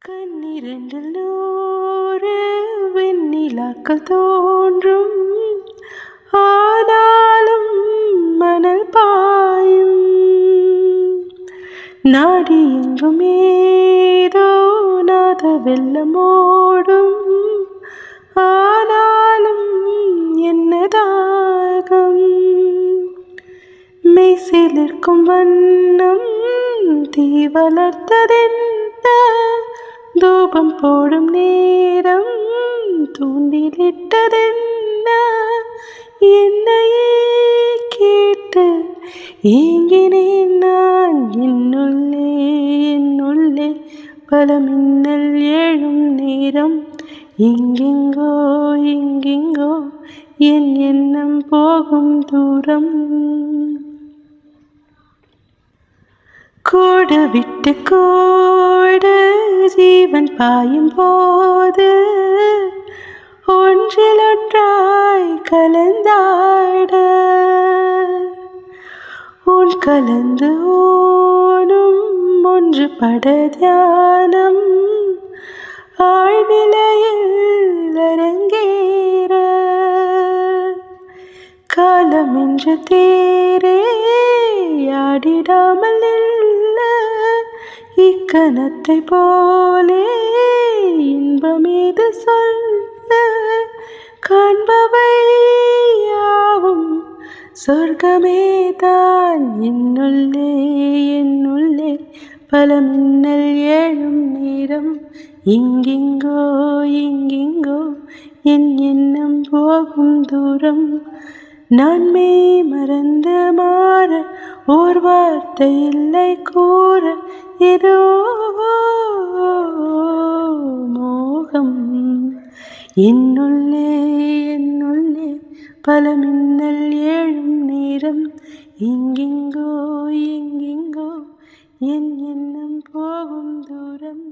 கண்ணிரண்டில் 100 வெண்ணிலாக்கள் தோன்றும், ஆனாலும் மணல் பாயும். நாடி எங்கும் ஏதோ நாத வெள்ளமோடும், ஆனாலும் என்ன தாகம். மெய்சிலிர்க்கும் வண்ணம் தீ வளர்த்ததென்ன, தூபம் போடும் நேரம் தூண்டிலிட்டதென்ன. என்னையே கேட்டு ஏங்கினேன் நான், என்னுள்ளே பல மின்னல் எழும் நேரம். எங்கெங்கோ என் எண்ணம் போகும் தூரம். கோடு விட்டு கோடு ஜீவன் பாயும் போது, ஒன்றில் ஒன்றாய் கலந்தாட, உன் கலந்து ஓனும் ஒன்றுபட தியானம் ஆழ்நிலையில் அரங்கேற. காலம் என்று தேரே ஆடிடாமல் இல்ல, இக்கணத்தை போலே இன்பமேது சொல்ல. காண்பவை யாவும் சொர்க்கமேதான், என்னுள்ளே பல மின்னல் எழும் நேரம். எங்கெங்கோ என் எண்ணம் போகும் தூரம். நான் மெய் மறந்து மாற ஓர் வார்த்தை இல்லை கூற, ஏதோ மோகம். என்னுள்ளே பல மின்னல் எழும் நேரம். எங்கெங்கோ என் எண்ணம் போகும் தூரம்.